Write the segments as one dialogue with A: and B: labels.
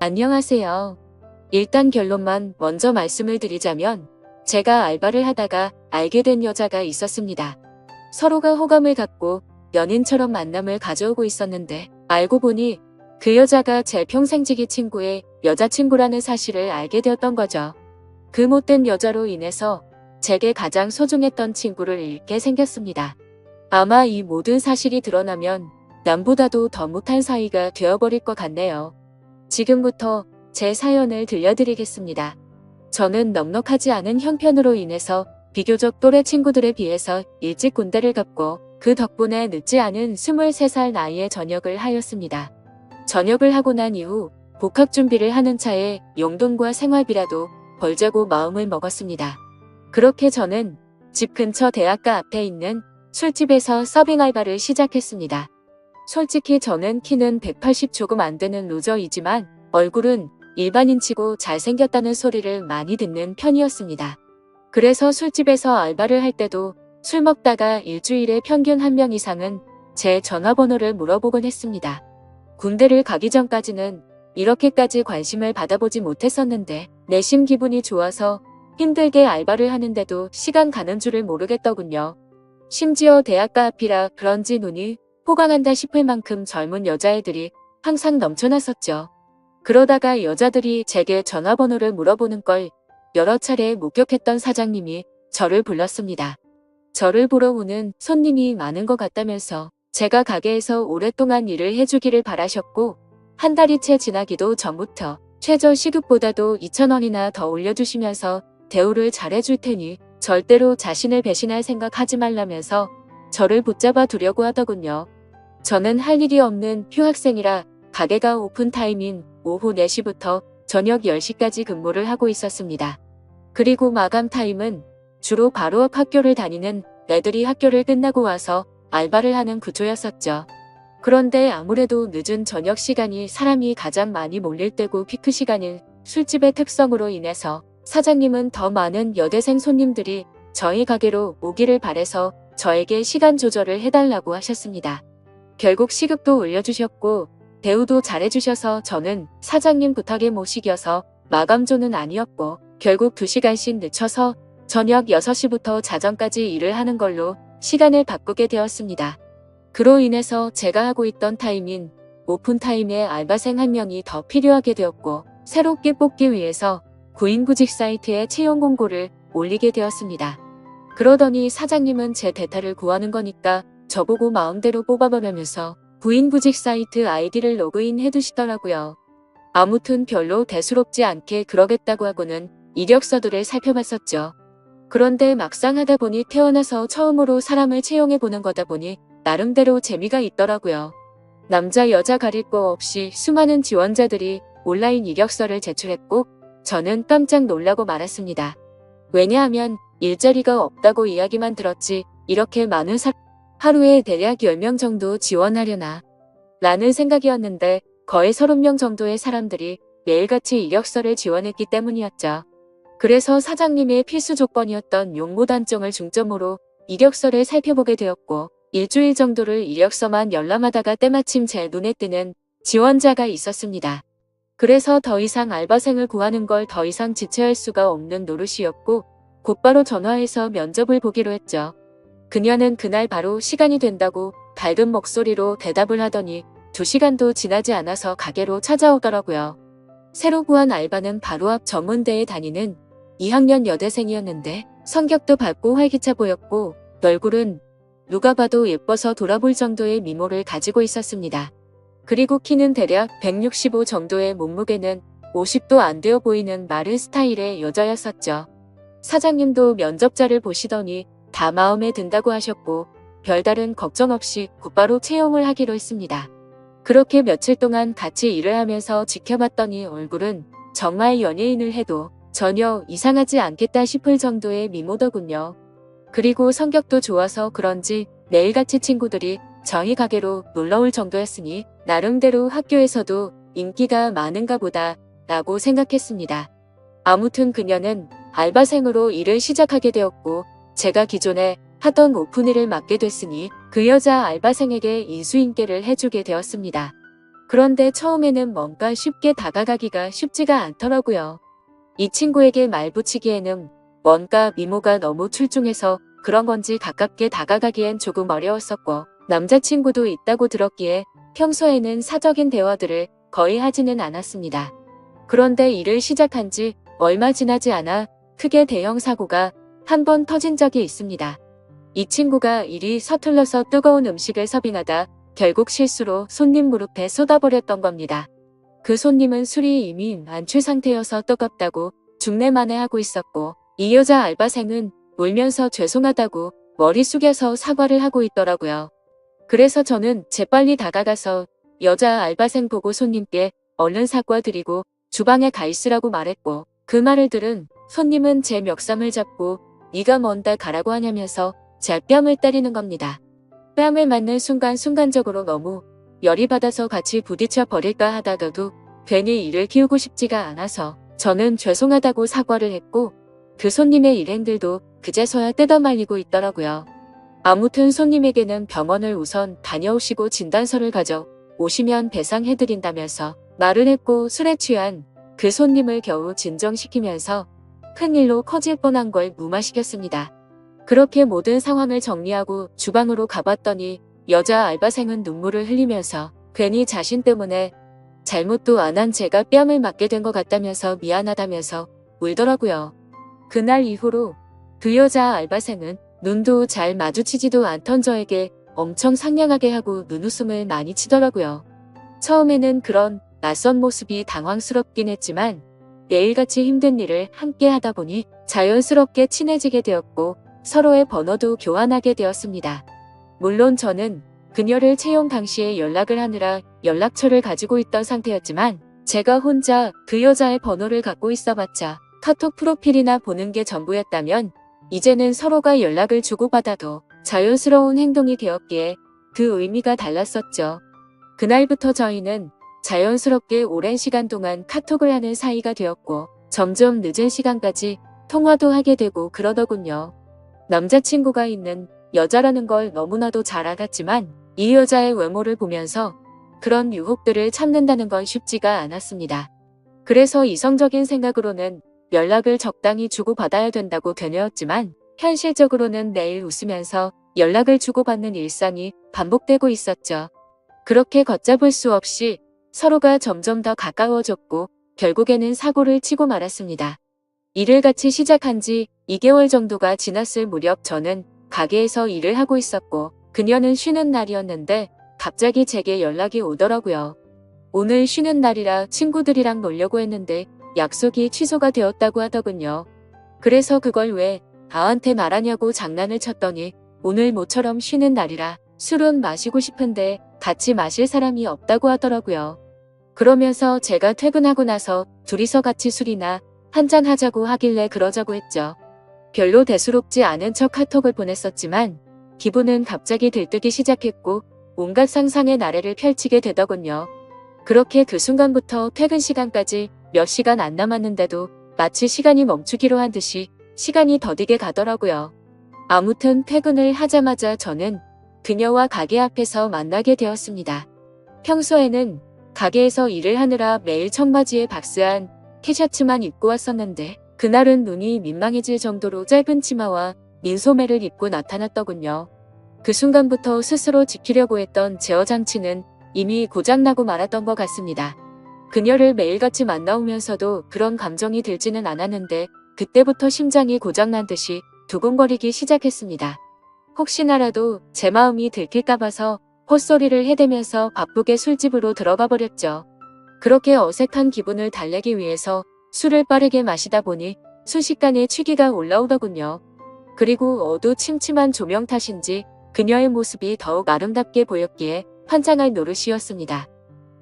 A: 안녕하세요. 일단 결론만 먼저 말씀을 드리자면 제가 알바를 하다가 알게 된 여자가 있었습니다. 서로가 호감을 갖고 연인처럼 만남을 가져오고 있었는데 알고 보니 그 여자가 제 평생지기 친구의 여자친구라는 사실을 알게 되었던 거죠. 그 못된 여자로 인해서 제게 가장 소중했던 친구를 잃게 생겼습니다. 아마 이 모든 사실이 드러나면 남보다도 더 못한 사이가 되어버릴 것 같네요. 지금부터 제 사연을 들려드리겠습니다. 저는 넉넉하지 않은 형편으로 인해서 비교적 또래 친구들에 비해서 일찍 군대를 갔고 그 덕분에 늦지 않은 23살 나이에 전역을 하였습니다. 전역을 하고 난 이후 복학 준비를 하는 차에 용돈과 생활비라도 벌자고 마음을 먹었습니다. 그렇게 저는 집 근처 대학가 앞에 있는 술집에서 서빙 알바를 시작했습니다. 솔직히 저는 키는 180 조금 안 되는 루저이지만 얼굴은 일반인치고 잘생겼다는 소리를 많이 듣는 편이었습니다. 그래서 술집에서 알바를 할 때도 술 먹다가 일주일에 평균 1명 이상은 제 전화번호를 물어보곤 했습니다. 군대를 가기 전까지는 이렇게까지 관심을 받아보지 못했었는데 내심 기분이 좋아서 힘들게 알바를 하는데도 시간 가는 줄을 모르겠더군요. 심지어 대학가 앞이라 그런지 눈이 호강한다 싶을 만큼 젊은 여자애들이 항상 넘쳐났었죠. 그러다가 여자들이 제게 전화번호를 물어보는 걸 여러 차례 목격했던 사장님이 저를 불렀습니다. 저를 보러 오는 손님이 많은 것 같다면서 제가 가게에서 오랫동안 일을 해주기를 바라셨고 한 달이 채 지나기도 전부터 최저 시급보다도 2,000원이나 더 올려주시면서 대우를 잘해줄 테니 절대로 자신을 배신할 생각하지 말라면서 저를 붙잡아 두려고 하더군요. 저는 할 일이 없는 휴학생이라 가게가 오픈타임인 오후 4시부터 저녁 10시까지 근무를 하고 있었습니다. 그리고 마감 타임은 주로 바로 앞 학교를 다니는 애들이 학교를 끝나고 와서 알바를 하는 구조였었죠. 그런데 아무래도 늦은 저녁 시간이 사람이 가장 많이 몰릴 때고 피크 시간인 술집의 특성으로 인해서 사장님은 더 많은 여대생 손님들이 저희 가게로 오기를 바래서 저에게 시간 조절을 해달라고 하셨습니다. 결국 시급도 올려주셨고 대우도 잘해주셔서 저는 사장님 부탁에 못 이겨서 마감조는 아니었고 결국 2시간씩 늦춰서 저녁 6시부터 자정까지 일을 하는 걸로 시간을 바꾸게 되었습니다. 그로 인해서 제가 하고 있던 타임인 오픈타임에 알바생 1명이 더 필요하게 되었고 새롭게 뽑기 위해서 구인구직 사이트에 채용 공고를 올리게 되었습니다. 그러더니 사장님은 제 대타를 구하는 거니까 저보고 마음대로 뽑아보라면서 구인구직 사이트 아이디를 로그인 해두시더라고요. 아무튼 별로 대수롭지 않게 그러겠다고 하고는 이력서들을 살펴봤었죠. 그런데 막상 하다 보니 태어나서 처음으로 사람을 채용해보는 거다 보니 나름대로 재미가 있더라고요. 남자 여자 가릴 거 없이 수많은 지원자들이 온라인 이력서를 제출했고 저는 깜짝 놀라고 말았습니다. 왜냐하면 일자리가 없다고 이야기만 들었지 이렇게 많은 하루에 대략 10명 정도 지원하려나 라는 생각이었는데 거의 30명 정도의 사람들이 매일같이 이력서를 지원했기 때문이었죠. 그래서 사장님의 필수 조건이었던 용모 단정을 중점으로 이력서를 살펴보게 되었고 일주일 정도를 이력서만 열람하다가 때마침 제 눈에 띄는 지원자가 있었습니다. 그래서 더 이상 알바생을 구하는 걸 더 이상 지체할 수가 없는 노릇이었고 곧바로 전화해서 면접을 보기로 했죠. 그녀는 그날 바로 시간이 된다고 밝은 목소리로 대답을 하더니 2시간도 지나지 않아서 가게로 찾아오더라고요. 새로 구한 알바는 바로 앞 전문대에 다니는 2학년 여대생이었는데 성격도 밝고 활기차 보였고 얼굴은 누가 봐도 예뻐서 돌아볼 정도의 미모를 가지고 있었습니다. 그리고 키는 대략 165 정도의 몸무게는 50도 안 되어 보이는 마른 스타일의 여자였었죠. 사장님도 면접자를 보시더니 다 마음에 든다고 하셨고 별다른 걱정 없이 곧바로 채용을 하기로 했습니다. 그렇게 며칠 동안 같이 일을 하면서 지켜봤더니 얼굴은 정말 연예인을 해도 전혀 이상하지 않겠다 싶을 정도의 미모더군요. 그리고 성격도 좋아서 그런지 매일같이 친구들이 저희 가게로 놀러올 정도였으니 나름대로 학교에서도 인기가 많은가 보다 라고 생각했습니다. 아무튼 그녀는 알바생으로 일을 시작하게 되었고 제가 기존에 하던 오픈일을 맡게 됐으니 그 여자 알바생에게 인수인계를 해주게 되었습니다. 그런데 처음에는 뭔가 쉽게 다가가기가 쉽지가 않더라고요. 이 친구에게 말 붙이기에는 뭔가 미모가 너무 출중해서 그런 건지 가깝게 다가가기엔 조금 어려웠었고, 남자친구도 있다고 들었기에 평소에는 사적인 대화들을 거의 하지는 않았습니다. 그런데 일을 시작한 지 얼마 지나지 않아 크게 대형 사고가 한 번 터진 적이 있습니다. 이 친구가 일이 서툴러서 뜨거운 음식을 서빙하다 결국 실수로 손님 무릎에 쏟아버렸던 겁니다. 그 손님은 술이 이미 만취 상태여서 뜨겁다고 중내만해하고 있었고, 이 여자 알바생은 울면서 죄송하다고 머리 숙여서 사과를 하고 있더라고요. 그래서 저는 재빨리 다가가서 여자 알바생 보고 손님께 얼른 사과드리고 주방에 가 있으라고 말했고, 그 말을 들은 손님은 제 멱살을 잡고 네가 뭔데 가라고 하냐면서 제 뺨을 때리는 겁니다. 뺨을 맞는 순간 순간적으로 너무 열이 받아서 같이 부딪혀 버릴까 하다가도 괜히 일을 키우고 싶지가 않아서 저는 죄송하다고 사과를 했고, 그 손님의 일행들도 그제서야 뜯어말리고 있더라고요. 아무튼 손님에게는 병원을 우선 다녀오시고 진단서를 가져 오시면 배상해드린다면서 말을 했고, 술에 취한 그 손님을 겨우 진정시키면서 큰일로 커질 뻔한 걸 무마시켰습니다. 그렇게 모든 상황을 정리하고 주방으로 가봤더니 여자 알바생은 눈물을 흘리면서 괜히 자신 때문에 잘못도 안 한 제가 뺨을 맞게 된 것 같다면서 미안하다면서 울더라고요. 그날 이후로 그 여자 알바생은 눈도 잘 마주치지도 않던 저에게 엄청 상냥하게 하고 눈웃음을 많이 치더라고요. 처음에는 그런 낯선 모습이 당황스럽긴 했지만 매일같이 힘든 일을 함께 하다 보니 자연스럽게 친해지게 되었고 서로의 번호도 교환하게 되었습니다. 물론 저는 그녀를 채용 당시에 연락을 하느라 연락처를 가지고 있던 상태였지만 제가 혼자 그 여자의 번호를 갖고 있어봤자 카톡 프로필이나 보는 게 전부였다면 이제는 서로가 연락을 주고받아도 자연스러운 행동이 되었기에 그 의미가 달랐었죠. 그날부터 저희는 자연스럽게 오랜 시간 동안 카톡을 하는 사이가 되었고 점점 늦은 시간까지 통화도 하게 되고 그러더군요. 남자친구가 있는 여자라는 걸 너무나도 잘 알았지만 이 여자의 외모를 보면서 그런 유혹들을 참는다는 건 쉽지가 않았습니다. 그래서 이성적인 생각으로는 연락을 적당히 주고받아야 된다고 견뎌왔지만 현실적으로는 매일 웃으면서 연락을 주고받는 일상이 반복되고 있었죠. 그렇게 걷잡을 수 없이 서로가 점점 더 가까워졌고 결국에는 사고를 치고 말았습니다. 일을 같이 시작한 지 2개월 정도가 지났을 무렵 저는 가게에서 일을 하고 있었고 그녀는 쉬는 날이었는데 갑자기 제게 연락이 오더라고요. 오늘 쉬는 날이라 친구들이랑 놀려고 했는데 약속이 취소가 되었다고 하더군요. 그래서 그걸 왜 나한테 말하냐고 장난을 쳤더니 오늘 모처럼 쉬는 날이라 술은 마시고 싶은데 같이 마실 사람이 없다고 하더라고요. 그러면서 제가 퇴근하고 나서 둘이서 같이 술이나 한잔 하자고 하길래 그러자고 했죠. 별로 대수롭지 않은 척 카톡을 보냈었지만 기분은 갑자기 들뜨기 시작했고 온갖 상상의 나래를 펼치게 되더군요. 그렇게 그 순간부터 퇴근 시간까지 몇 시간 안 남았는데도 마치 시간이 멈추기로 한 듯이 시간이 더디게 가더라고요. 아무튼 퇴근을 하자마자 저는 그녀와 가게 앞에서 만나게 되었습니다. 평소에는 가게에서 일을 하느라 매일 청바지에 박스한 티셔츠만 입고 왔었는데 그날은 눈이 민망해질 정도로 짧은 치마와 민소매를 입고 나타났더군요. 그 순간부터 스스로 지키려고 했던 제어 장치는 이미 고장나고 말았던 것 같습니다. 그녀를 매일같이 만나오면서도 그런 감정이 들지는 않았는데 그때부터 심장이 고장난 듯이 두근거리기 시작했습니다. 혹시나라도 제 마음이 들킬까 봐서 헛소리를 해대면서 바쁘게 술집으로 들어가 버렸죠. 그렇게 어색한 기분을 달래기 위해서 술을 빠르게 마시다 보니 순식간에 취기가 올라오더군요. 그리고 어두침침한 조명 탓인지 그녀의 모습이 더욱 아름답게 보였기에 환장할 노릇이었습니다.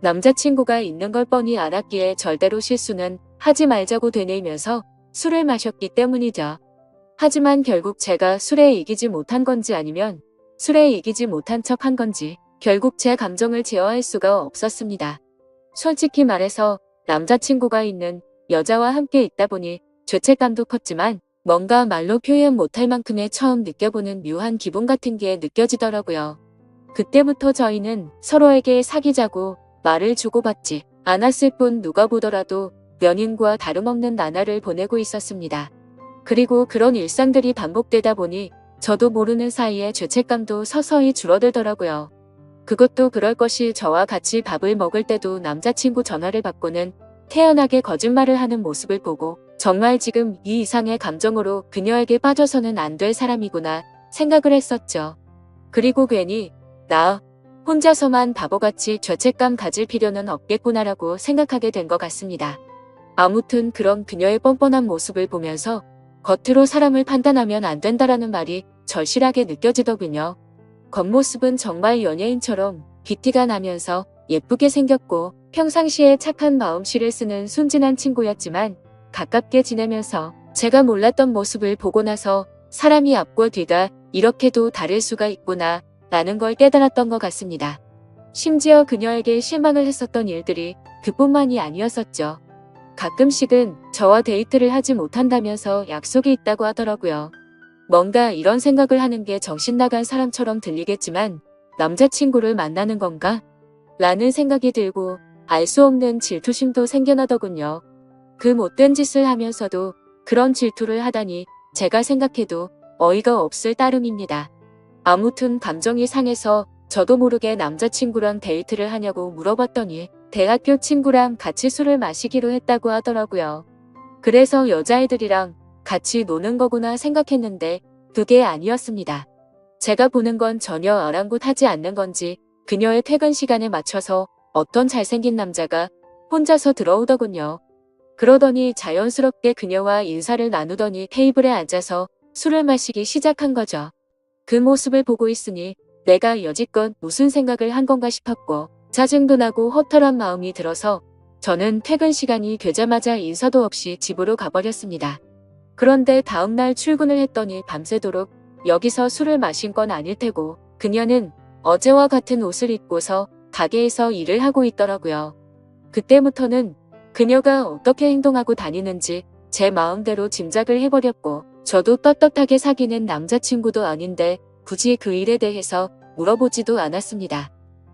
A: 남자친구가 있는 걸 뻔히 알았기에 절대로 실수는 하지 말자고 되뇌이면서 술을 마셨기 때문이죠. 하지만 결국 제가 술에 이기지 못한 건지 아니면 술에 이기지 못한 척 한 건지 결국 제 감정을 제어할 수가 없었습니다. 솔직히 말해서 남자친구가 있는 여자와 함께 있다 보니 죄책감도 컸지만 뭔가 말로 표현 못할 만큼의 처음 느껴보는 묘한 기분 같은 게 느껴지더라고요. 그때부터 저희는 서로에게 사귀자고 말을 주고받지 않았을 뿐 누가 보더라도 연인과 다름없는 나날을 보내고 있었습니다. 그리고 그런 일상들이 반복되다 보니 저도 모르는 사이에 죄책감도 서서히 줄어들더라고요. 그것도 그럴 것이 저와 같이 밥을 먹을 때도 남자친구 전화를 받고는 태연하게 거짓말을 하는 모습을 보고 정말 지금 이 이상의 감정으로 그녀에게 빠져서는 안 될 사람이구나 생각을 했었죠. 그리고 괜히 나 혼자서만 바보같이 죄책감 가질 필요는 없겠구나라고 생각하게 된 것 같습니다. 아무튼 그런 그녀의 뻔뻔한 모습을 보면서 겉으로 사람을 판단하면 안 된다라는 말이 절실하게 느껴지더군요. 겉모습은 정말 연예인처럼 귀티가 나면서 예쁘게 생겼고 평상시에 착한 마음씨를 쓰는 순진한 친구였지만 가깝게 지내면서 제가 몰랐던 모습을 보고 나서 사람이 앞과 뒤가 이렇게도 다를 수가 있구나 라는 걸 깨달았던 것 같습니다. 심지어 그녀에게 실망을 했었던 일들이 그뿐만이 아니었었죠. 가끔씩은 저와 데이트를 하지 못한다면서 약속이 있다고 하더라고요. 뭔가 이런 생각을 하는 게 정신나간 사람처럼 들리겠지만 남자친구를 만나는 건가? 라는 생각이 들고 알 수 없는 질투심도 생겨나더군요. 그 못된 짓을 하면서도 그런 질투를 하다니 제가 생각해도 어이가 없을 따름입니다. 아무튼 감정이 상해서 저도 모르게 남자친구랑 데이트를 하냐고 물어봤더니 대학교 친구랑 같이 술을 마시기로 했다고 하더라고요. 그래서 여자애들이랑 같이 노는 거구나 생각했는데 그게 아니었습니다. 제가 보는 건 전혀 아랑곳하지 않는 건지 그녀의 퇴근 시간에 맞춰서 어떤 잘생긴 남자가 혼자서 들어오더군요. 그러더니 자연스럽게 그녀와 인사를 나누더니 테이블에 앉아서 술을 마시기 시작한 거죠. 그 모습을 보고 있으니 내가 여지껏 무슨 생각을 한 건가 싶었고 짜증도 나고 허탈한 마음이 들어서 저는 퇴근 시간이 되자마자 인사도 없이 집으로 가버렸습니다. 그런데 다음날 출근을 했더니 밤새도록 여기서 술을 마신 건 아닐 테고 그녀는 어제와 같은 옷을 입고서 가게에서 일을 하고 있더라고요. 그때부터는 그녀가 어떻게 행동하고 다니는지 제 마음대로 짐작을 해버렸고 저도 떳떳하게 사귀는 남자친구도 아닌데 굳이 그 일에 대해서 물어보지도 않았습니다.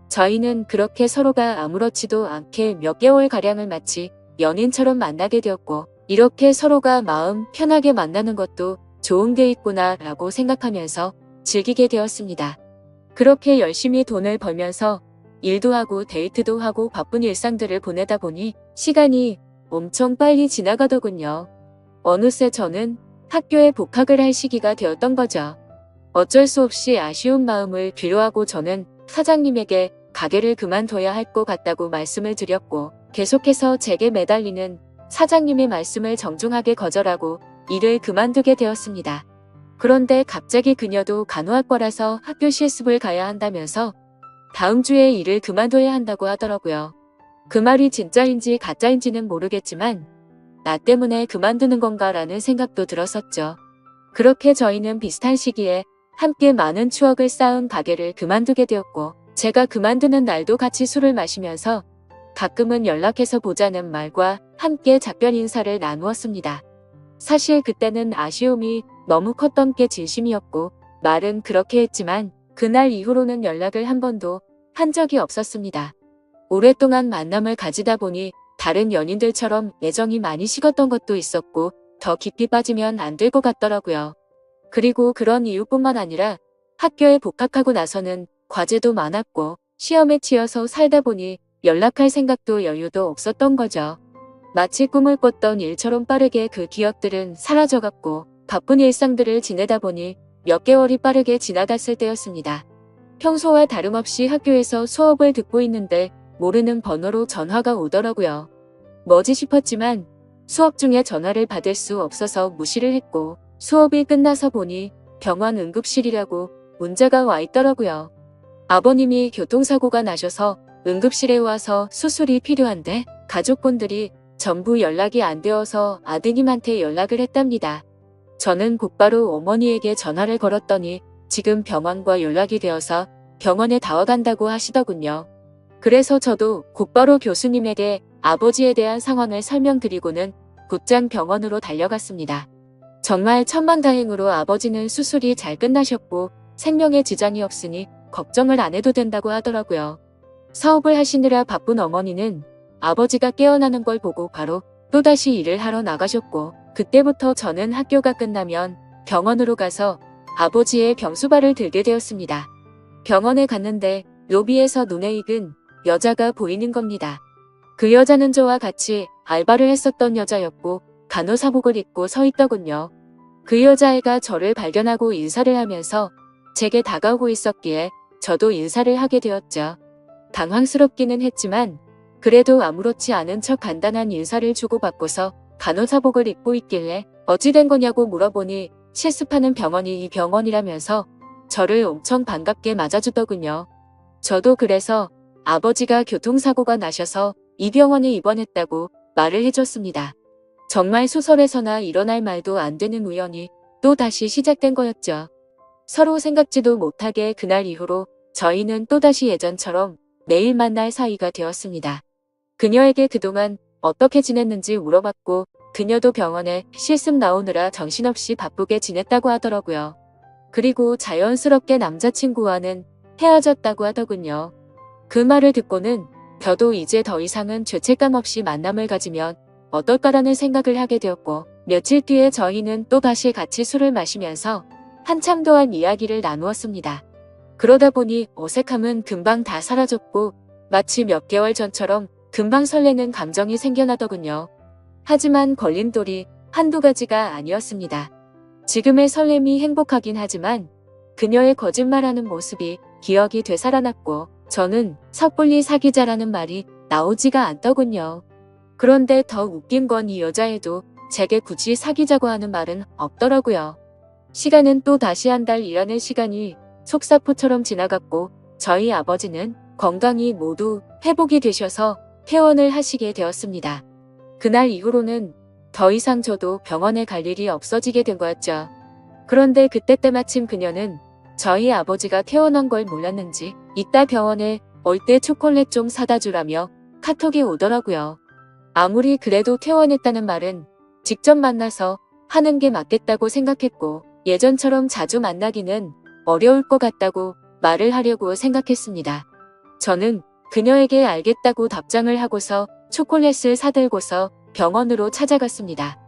A: 저희는 그렇게 서로가 아무렇지도 않게 몇 개월가량을 마치 연인처럼 만나게 되었고 이렇게 서로가 마음 편하게 만나는 것도 좋은 게 있구나 라고 생각하면서 즐기게 되었습니다. 그렇게 열심히 돈을 벌면서 일도 하고 데이트도 하고 바쁜 일상들을 보내다 보니 시간이 엄청 빨리 지나가더군요. 어느새 저는 학교에 복학을 할 시기가 되었던 거죠. 어쩔 수 없이 아쉬운 마음을 뒤로하고 저는 사장님에게 가게를 그만둬야 할 것 같다고 말씀을 드렸고 계속해서 제게 매달리는 사장님의 말씀을 정중하게 거절하고 일을 그만두게 되었습니다. 그런데 갑자기 그녀도 간호학과라서 학교 실습을 가야 한다면서 다음 주에 일을 그만둬야 한다고 하더라고요. 그 말이 진짜인지 가짜인지는 모르겠지만 나 때문에 그만두는 건가라는 생각도 들었었죠. 그렇게 저희는 비슷한 시기에 함께 많은 추억을 쌓은 가게를 그만두게 되었고 제가 그만두는 날도 같이 술을 마시면서 가끔은 연락해서 보자는 말과 함께 작별 인사를 나누었습니다. 사실 그때는 아쉬움이 너무 컸던 게 진심이었고 말은 그렇게 했지만 그날 이후로는 연락을 한 번도 한 적이 없었습니다. 오랫동안 만남을 가지다 보니 다른 연인들처럼 애정이 많이 식었던 것도 있었고 더 깊이 빠지면 안 될 것 같더라고요. 그리고 그런 이유뿐만 아니라 학교에 복학하고 나서는 과제도 많았고 시험에 치여서 살다 보니 연락할 생각도 여유도 없었던 거죠. 마치 꿈을 꿨던 일처럼 빠르게 그 기억들은 사라져갔고 바쁜 일상들을 지내다 보니 몇 개월이 빠르게 지나갔을 때였습니다. 평소와 다름없이 학교에서 수업을 듣고 있는데 모르는 번호로 전화가 오더라고요. 뭐지 싶었지만 수업 중에 전화를 받을 수 없어서 무시를 했고 수업이 끝나서 보니 병원 응급실이라고 문자가 와 있더라고요. 아버님이 교통사고가 나셔서 응급실에 와서 수술이 필요한데 가족분들이 전부 연락이 안 되어서 아드님한테 연락을 했답니다. 저는 곧바로 어머니에게 전화를 걸었더니 지금 병원과 연락이 되어서 병원에 다 와간다고 하시더군요. 그래서 저도 곧바로 교수님에게 아버지에 대한 상황을 설명드리고는 곧장 병원으로 달려갔습니다. 정말 천만다행으로 아버지는 수술이 잘 끝나셨고 생명에 지장이 없으니 걱정을 안 해도 된다고 하더라고요. 사업을 하시느라 바쁜 어머니는 아버지가 깨어나는 걸 보고 바로 또다시 일을 하러 나가셨고, 그때부터 저는 학교가 끝나면 병원으로 가서 아버지의 병수발을 들게 되었습니다. 병원에 갔는데 로비에서 눈에 익은 여자가 보이는 겁니다. 그 여자는 저와 같이 알바를 했었던 여자였고 간호사복을 입고 서 있더군요. 그 여자애가 저를 발견하고 인사를 하면서 제게 다가오고 있었기에 저도 인사를 하게 되었죠. 당황스럽기는 했지만 그래도 아무렇지 않은 척 간단한 인사를 주고받고서 간호사복을 입고 있길래 어찌 된 거냐고 물어보니 실습하는 병원이 이 병원이라면서 저를 엄청 반갑게 맞아주더군요. 저도 그래서 아버지가 교통사고가 나셔서 이 병원에 입원했다고 말을 해줬습니다. 정말 소설에서나 일어날 말도 안 되는 우연이 또 다시 시작된 거였죠. 서로 생각지도 못하게 그날 이후로 저희는 또다시 예전처럼 매일 만날 사이가 되었습니다. 그녀에게 그동안 어떻게 지냈는지 물어봤고 그녀도 병원에 실습 나오느라 정신없이 바쁘게 지냈다고 하더라고요. 그리고 자연스럽게 남자친구와는 헤어졌다고 하더군요. 그 말을 듣고는 저도 이제 더 이상은 죄책감 없이 만남을 가지면 어떨까라는 생각을 하게 되었고, 며칠 뒤에 저희는 또다시 같이 술을 마시면서 한참 동안 이야기를 나누었습니다. 그러다 보니 어색함은 금방 다 사라졌고 마치 몇 개월 전처럼 금방 설레는 감정이 생겨나더군요. 하지만 걸림돌이 한두 가지가 아니었습니다. 지금의 설렘이 행복하긴 하지만 그녀의 거짓말하는 모습이 기억이 되살아났고 저는 섣불리 사귀자라는 말이 나오지가 않더군요. 그런데 더 웃긴 건 이 여자애도 제게 굳이 사귀자고 하는 말은 없더라고요. 시간은 또 다시 한 달 일하는 시간이 속사포처럼 지나갔고 저희 아버지는 건강이 모두 회복이 되셔서 퇴원을 하시게 되었습니다. 그날 이후로는 더 이상 저도 병원에 갈 일이 없어지게 된 거였죠. 그런데 그때 때마침 그녀는 저희 아버지가 퇴원한 걸 몰랐는지 이따 병원에 올 때 초콜릿 좀 사다 주라며 카톡이 오더라고요. 아무리 그래도 퇴원했다는 말은 직접 만나서 하는 게 맞겠다고 생각했고 예전처럼 자주 만나기는 어려울 것 같다고 말을 하려고 생각했습니다. 저는 그녀에게 알겠다고 답장을 하고서 초콜릿을 사들고서 병원으로 찾아갔습니다.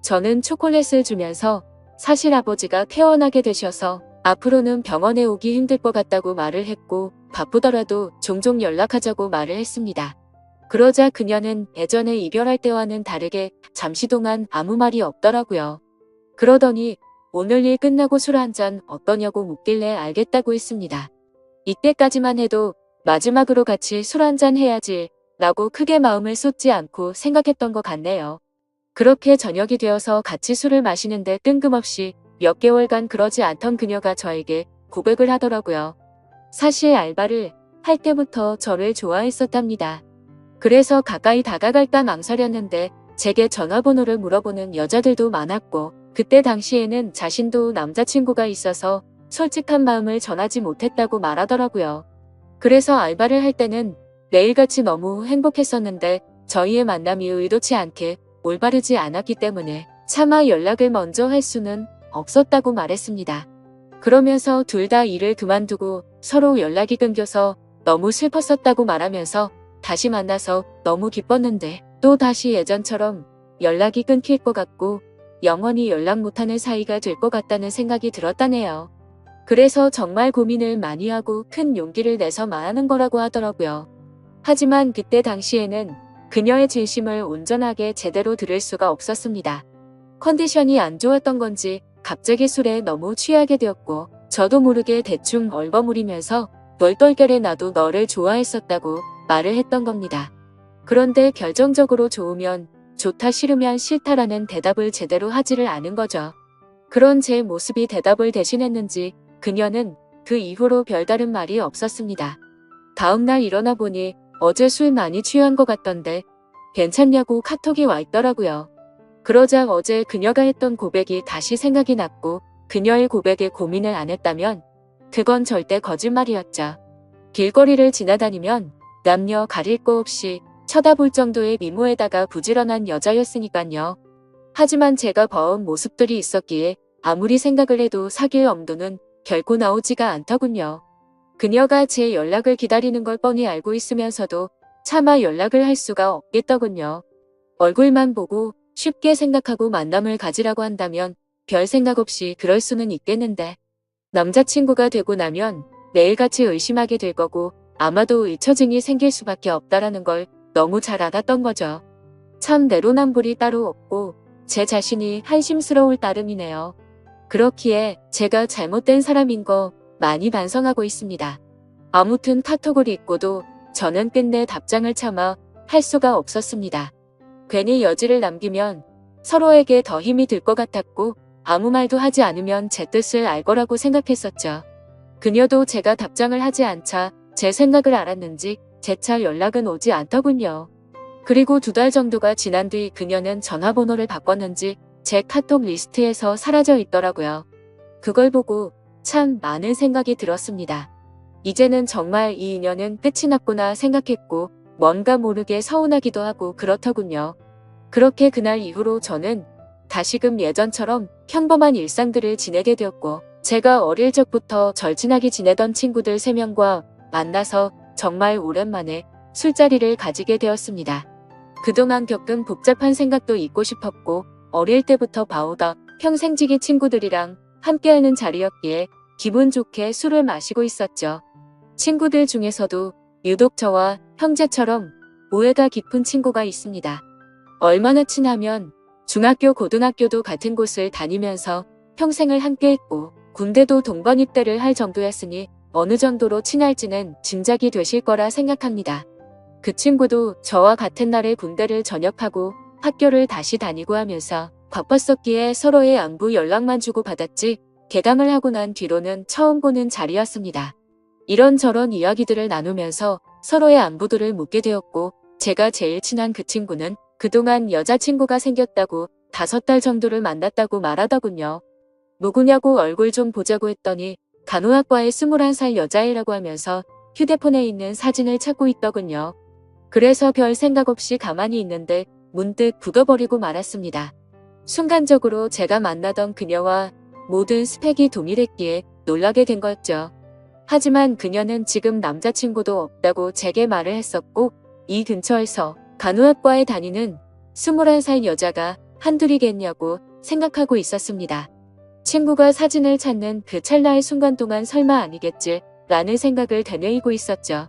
A: 저는 초콜릿을 주면서 사실 아버지가 퇴원하게 되셔서 앞으로는 병원에 오기 힘들 것 같다고 말을 했고 바쁘더라도 종종 연락하자고 말을 했습니다. 그러자 그녀는 예전에 이별할 때와는 다르게 잠시 동안 아무 말이 없더라고요. 그러더니 오늘 일 끝나고 술 한잔 어떠냐고 묻길래 알겠다고 했습니다. 이때까지만 해도 마지막으로 같이 술 한잔 해야지 라고 크게 마음을 쏟지 않고 생각했던 것 같네요. 그렇게 저녁이 되어서 같이 술을 마시는데 뜬금없이 몇 개월간 그러지 않던 그녀가 저에게 고백을 하더라고요. 사실 알바를 할 때부터 저를 좋아했었답니다. 그래서 가까이 다가갈까 망설였는데 제게 전화번호를 물어보는 여자들도 많았고 그때 당시에는 자신도 남자친구가 있어서 솔직한 마음을 전하지 못했다고 말하더라고요. 그래서 알바를 할 때는 매일같이 너무 행복했었는데 저희의 만남이 의도치 않게 올바르지 않았기 때문에 차마 연락을 먼저 할 수는 없었다고 말했습니다. 그러면서 둘 다 일을 그만두고 서로 연락이 끊겨서 너무 슬펐었다고 말하면서 다시 만나서 너무 기뻤는데 또 다시 예전처럼 연락이 끊길 것 같고 영원히 연락 못하는 사이가 될 것 같다는 생각이 들었다네요. 그래서 정말 고민을 많이 하고 큰 용기를 내서 말하는 거라고 하더라고요. 하지만 그때 당시에는 그녀의 진심을 온전하게 제대로 들을 수가 없었습니다. 컨디션이 안 좋았던 건지 갑자기 술에 너무 취하게 되었고 저도 모르게 대충 얼버무리면서 널떨결에 나도 너를 좋아했었다고 말을 했던 겁니다. 그런데 결정적으로 좋으면 좋다 싫으면 싫다라는 대답을 제대로 하지를 않은 거죠. 그런 제 모습이 대답을 대신했는지 그녀는 그 이후로 별다른 말이 없었습니다. 다음날 일어나 보니 어제 술 많이 취한 것 같던데 괜찮냐고 카톡이 와 있더라고요. 그러자 어제 그녀가 했던 고백이 다시 생각이 났고 그녀의 고백에 고민을 안 했다면 그건 절대 거짓말이었죠. 길거리를 지나다니면 남녀 가릴 거 없이 쳐다볼 정도의 미모에다가 부지런한 여자였으니깐요. 하지만 제가 봐온 모습들이 있었기에 아무리 생각을 해도 사귈 엄두는 결코 나오지가 않더군요. 그녀가 제 연락을 기다리는 걸 뻔히 알고 있으면서도 차마 연락을 할 수가 없겠더군요. 얼굴만 보고 쉽게 생각하고 만남을 가지라고 한다면 별 생각 없이 그럴 수는 있겠는데 남자친구가 되고 나면 매일같이 의심하게 될 거고 아마도 의처증이 생길 수밖에 없다라는 걸 너무 잘 알았던 거죠. 참 내로남불이 따로 없고 제 자신이 한심스러울 따름이네요. 그렇기에 제가 잘못된 사람인 거 많이 반성하고 있습니다. 아무튼 카톡을 읽고도 저는 끝내 답장을 참아 할 수가 없었습니다. 괜히 여지를 남기면 서로에게 더 힘이 들 것 같았고 아무 말도 하지 않으면 제 뜻을 알 거라고 생각했었죠. 그녀도 제가 답장을 하지 않자 제 생각을 알았는지 재차 연락은 오지 않더군요. 그리고 2달 정도가 지난 뒤 그녀는 전화번호를 바꿨는지 제 카톡 리스트에서 사라져 있더라고요. 그걸 보고 참 많은 생각이 들었습니다. 이제는 정말 이 인연은 끝이 났구나 생각했고 뭔가 모르게 서운하기도 하고 그렇더군요. 그렇게 그날 이후로 저는 다시금 예전처럼 평범한 일상들을 지내게 되었고 제가 어릴 적부터 절친하게 지내던 친구들 3명과 만나서 정말 오랜만에 술자리를 가지게 되었습니다. 그동안 겪은 복잡한 생각도 잊고 싶었고 어릴 때부터 봐오다 평생지기 친구들이랑 함께하는 자리였기에 기분 좋게 술을 마시고 있었죠. 친구들 중에서도 유독 저와 형제처럼 오해가 깊은 친구가 있습니다. 얼마나 친하면 중학교, 고등학교도 같은 곳을 다니면서 평생을 함께했고 군대도 동반 입대를 할 정도였으니 어느 정도로 친할지는 짐작이 되실 거라 생각합니다. 그 친구도 저와 같은 날에 군대를 전역하고 학교를 다시 다니고 하면서 바빴었기에 서로의 안부 연락만 주고받았지 개강을 하고 난 뒤로는 처음 보는 자리였습니다. 이런저런 이야기들을 나누면서 서로의 안부들을 묻게 되었고 제가 제일 친한 그 친구는 그동안 여자친구가 생겼다고 5달 정도를 만났다고 말하더군요. 누구냐고 얼굴 좀 보자고 했더니 간호학과의 21살 여자애라고 하면서 휴대폰에 있는 사진을 찾고 있더군요. 그래서 별 생각 없이 가만히 있는데 문득 굳어버리고 말았습니다. 순간적으로 제가 만나던 그녀와 모든 스펙이 동일했기에 놀라게 된 거였죠. 하지만 그녀는 지금 남자친구도 없다고 제게 말을 했었고 이 근처에서 간호학과에 다니는 21살 여자가 한둘이겠냐고 생각하고 있었습니다. 친구가 사진을 찾는 그 찰나의 순간 동안 설마 아니겠지 라는 생각을 되뇌이고 있었죠.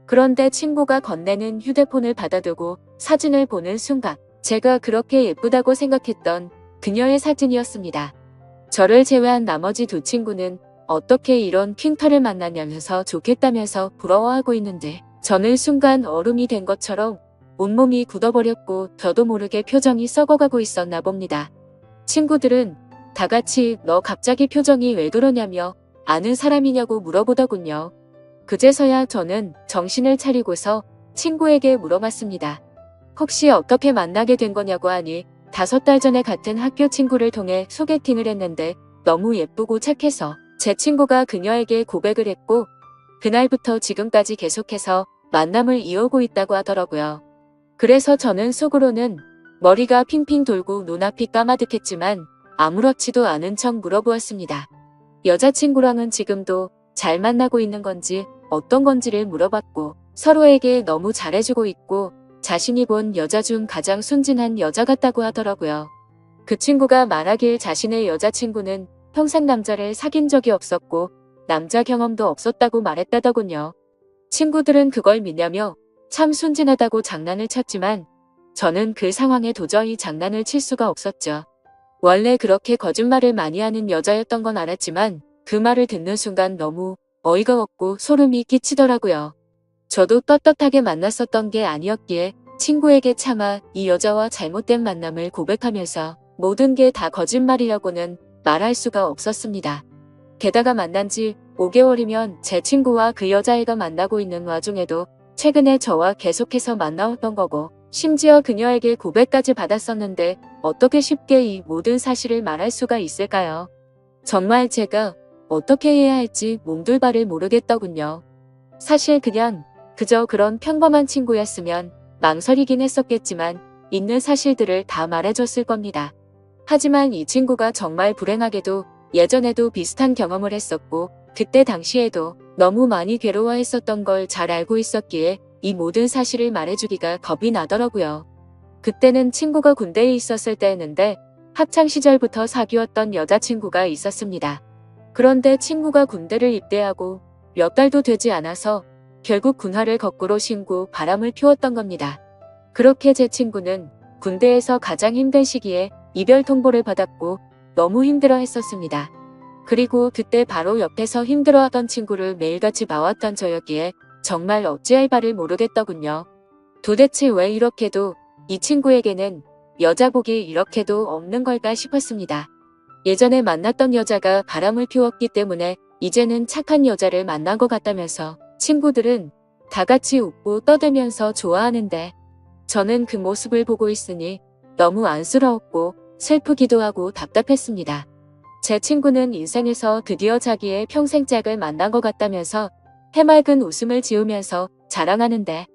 A: 그런데 친구가 건네는 휴대폰을 받아두고 사진을 보는 순간 제가 그렇게 예쁘다고 생각했던 그녀의 사진이었습니다. 저를 제외한 나머지 2 친구는 어떻게 이런 퀸터를 만나냐면서 좋겠다면서 부러워하고 있는데 저는 순간 얼음이 된 것처럼 온몸이 굳어버렸고 저도 모르게 표정이 썩어가고 있었나 봅니다. 친구들은 다 같이 너 갑자기 표정이 왜 그러냐며 아는 사람이냐고 물어보더군요. 그제서야 저는 정신을 차리고서 친구에게 물어봤습니다. 혹시 어떻게 만나게 된 거냐고 하니 5달 전에 같은 학교 친구를 통해 소개팅을 했는데 너무 예쁘고 착해서 제 친구가 그녀에게 고백을 했고 그날부터 지금까지 계속해서 만남을 이어오고 있다고 하더라고요. 그래서 저는 속으로는 머리가 핑핑 돌고 눈앞이 까마득했지만 아무렇지도 않은 척 물어보았습니다. 여자친구랑은 지금도 잘 만나고 있는 건지 어떤 건지를 물어봤고 서로에게 너무 잘해주고 있고 자신이 본 여자 중 가장 순진한 여자 같다고 하더라고요. 그 친구가 말하길 자신의 여자친구는 평생 남자를 사귄 적이 없었고 남자 경험도 없었다고 말했다더군요. 친구들은 그걸 믿냐며 참 순진하다고 장난을 쳤지만 저는 그 상황에 도저히 장난을 칠 수가 없었죠. 원래 그렇게 거짓말을 많이 하는 여자였던 건 알았지만 그 말을 듣는 순간 너무 어이가 없고 소름이 끼치더라고요. 저도 떳떳하게 만났었던 게 아니었기에 친구에게 차마 이 여자와 잘못된 만남을 고백하면서 모든 게 다 거짓말이라고는 말할 수가 없었습니다. 게다가 만난 지 5개월이면 제 친구와 그 여자애가 만나고 있는 와중에도 최근에 저와 계속해서 만나왔던 거고 심지어 그녀에게 고백까지 받았었는데 어떻게 쉽게 이 모든 사실을 말할 수가 있을까요? 정말 제가 어떻게 해야 할지 몸둘바를 모르겠더군요. 사실 그냥 그저 그런 평범한 친구였으면 망설이긴 했었겠지만 있는 사실들을 다 말해줬을 겁니다. 하지만 이 친구가 정말 불행하게도 예전에도 비슷한 경험을 했었고 그때 당시에도 너무 많이 괴로워했었던 걸 잘 알고 있었기에 이 모든 사실을 말해주기가 겁이 나더라고요. 그때는 친구가 군대에 있었을 때였는데 학창 시절부터 사귀었던 여자친구가 있었습니다. 그런데 친구가 군대를 입대하고 몇 달도 되지 않아서 결국 군화를 거꾸로 신고 바람을 피웠던 겁니다. 그렇게 제 친구는 군대에서 가장 힘든 시기에 이별 통보를 받았고 너무 힘들어 했었습니다. 그리고 그때 바로 옆에서 힘들어하던 친구를 매일같이 봐왔던 저였기에 정말 어찌할 바를 모르겠더군요. 도대체 왜 이렇게도 이 친구에게는 여자복이 이렇게도 없는 걸까 싶었습니다. 예전에 만났던 여자가 바람을 피웠기 때문에 이제는 착한 여자를 만난 것 같다면서 친구들은 다 같이 웃고 떠들면서 좋아하는데 저는 그 모습을 보고 있으니 너무 안쓰러웠고 슬프기도 하고 답답했습니다. 제 친구는 인생에서 드디어 자기의 평생 짝을 만난 것 같다면서 해맑은 웃음을 지으면서 자랑하는데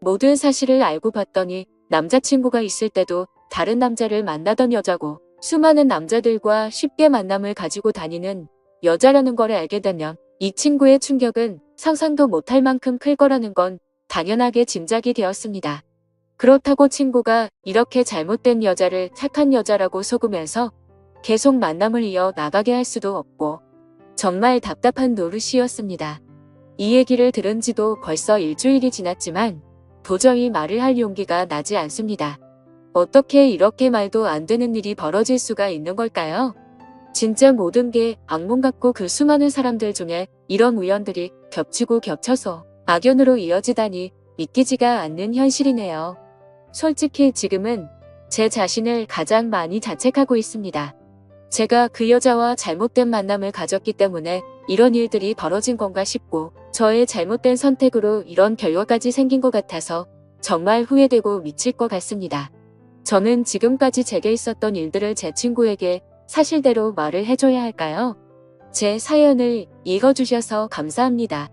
A: 모든 사실을 알고 봤더니 남자친구가 있을 때도 다른 남자를 만나던 여자고 수많은 남자들과 쉽게 만남을 가지고 다니는 여자라는 걸 알게 되면 이 친구의 충격은 상상도 못할 만큼 클 거라는 건 당연하게 짐작이 되었습니다. 그렇다고 친구가 이렇게 잘못된 여자를 착한 여자라고 속으면서 계속 만남을 이어 나가게 할 수도 없고 정말 답답한 노릇이었습니다. 이 얘기를 들은 지도 벌써 일주일이 지났지만 도저히 말을 할 용기가 나지 않습니다. 어떻게 이렇게 말도 안 되는 일이 벌어질 수가 있는 걸까요? 진짜 모든 게 악몽 같고 그 수많은 사람들 중에 이런 우연들이 겹치고 겹쳐서 악연으로 이어지다니 믿기지가 않는 현실이네요. 솔직히 지금은 제 자신을 가장 많이 자책하고 있습니다. 제가 그 여자와 잘못된 만남을 가졌기 때문에 이런 일들이 벌어진 건가 싶고 저의 잘못된 선택으로 이런 결과까지 생긴 것 같아서 정말 후회되고 미칠 것 같습니다. 저는 지금까지 제게 있었던 일들을 제 친구에게 사실대로 말을 해줘야 할까요? 제 사연을 읽어주셔서 감사합니다.